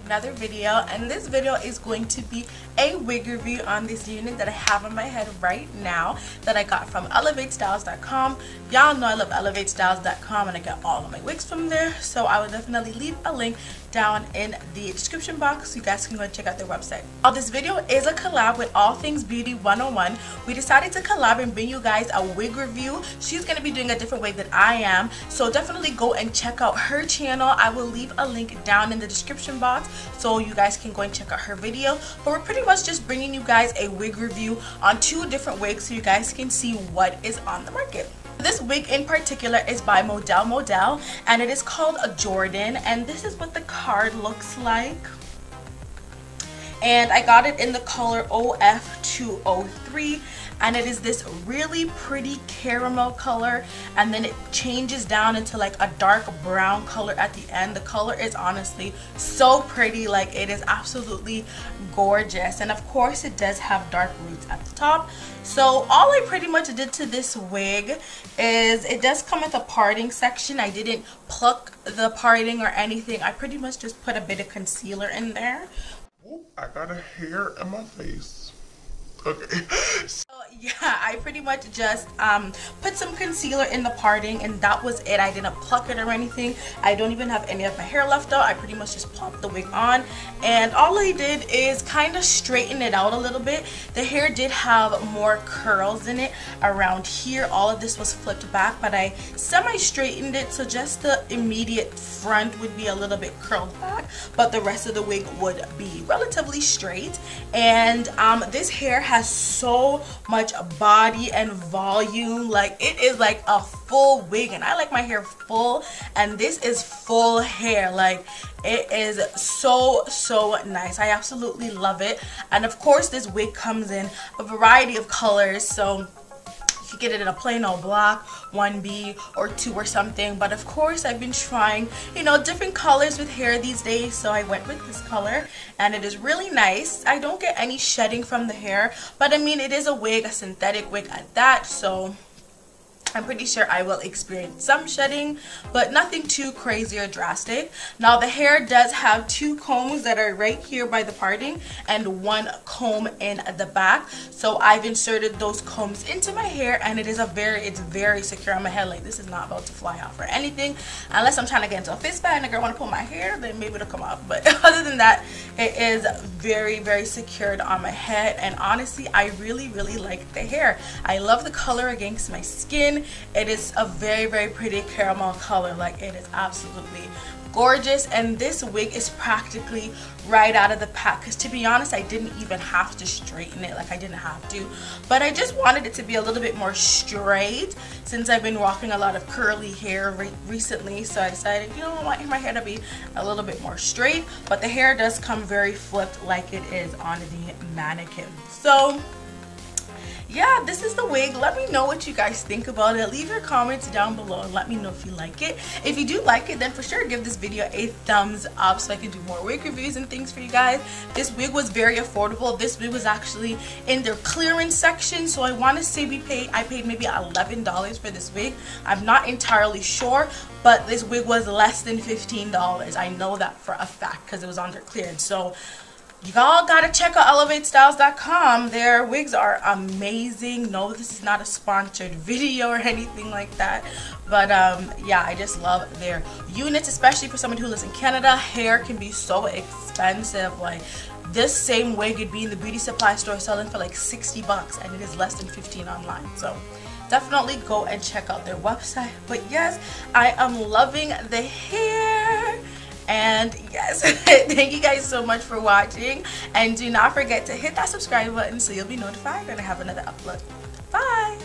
another video, and this video is going to be a wig review on this unit that I have on my head right now that I got from elevatestyles.com. Y'all know I love elevatestyles.com and I get all of my wigs from there, so I will definitely leave a link down in the description box so you guys can go and check out their website. This video is a collab with AllThingsBeauty101. We decided to collab and bring you guys a wig review. She's going to be doing a different wig than I am, so definitely go and check out her channel. I will leave a link down in the description box so you guys can go and check out her video. But we're pretty much just bringing you guys a wig review on 2 different wigs so you guys can see what is on the market. This wig in particular is by Model and it is called a Jordan, and this is what the card looks like. And I got it in the color OF203, and it is this really pretty caramel color, and then it changes down into like a dark brown color at the end. The color is honestly so pretty, like it is absolutely gorgeous. And of course it does have dark roots at the top. So all I pretty much did to this wig is it does come with a parting section. I didn't pluck the parting or anything. I pretty much just put a bit of concealer in there. Ooh, I got a hair in my face. Okay. So yeah, I pretty much just put some concealer in the parting, and that was it. I didn't pluck it or anything. I don't even have any of my hair left out. I pretty much just plopped the wig on, and all I did is kind of straighten it out a little bit. The hair did have more curls in it around here. All of this was flipped back, but I semi-straightened it, so just the immediate front would be a little bit curled back, but the rest of the wig would be relatively straight. And this hair has so much body and volume. Like, it is like a full wig, and I like my hair full, and this is full hair. Like, it is so nice. I absolutely love it. And of course this wig comes in a variety of colors, so you get it in a plain old black, 1B or 2 or something. But of course I've been trying, you know, different colors with hair these days, so I went with this color, and it is really nice. I don't get any shedding from the hair, but I mean, it is a wig, a synthetic wig at that, so I'm pretty sure I will experience some shedding, but nothing too crazy or drastic. Now the hair does have 2 combs that are right here by the parting and 1 comb in the back. So I've inserted those combs into my hair, and it's very secure on my head. Like, this is not about to fly off or anything, unless I'm trying to get into a fist fight and a girl want to pull my hair, then maybe it'll come off. But other than that, it is very secured on my head, and honestly I really like the hair. I love the color against my skin. It is a very pretty caramel color. Like, it is absolutely gorgeous, and this wig is practically right out of the pack, because to be honest, I didn't even have to straighten it. Like, I didn't have to, but I just wanted it to be a little bit more straight since I've been rocking a lot of curly hair recently. So I decided, you know, I want my hair to be a little bit more straight, but the hair does come very flipped like it is on the mannequin. So yeah, this is the wig. Let me know what you guys think about it. Leave your comments down below and let me know if you like it. If you do like it, then for sure give this video a thumbs up so I can do more wig reviews and things for you guys. This wig was very affordable. This wig was actually in their clearance section, so I want to say I paid maybe $11 for this wig. I'm not entirely sure, but this wig was less than $15. I know that for a fact because it was on their clearance. So y'all gotta check out elevatestyles.com. Their wigs are amazing. No, this is not a sponsored video or anything like that, but yeah, I just love their units, especially for someone who lives in Canada. Hair can be so expensive. Like, this same wig would be in the beauty supply store selling for like 60 bucks, and it is less than 15 online. So definitely go and check out their website. But yes, I am loving the hair. And yes, thank you guys so much for watching, and do not forget to hit that subscribe button so you'll be notified when I have another upload. Bye!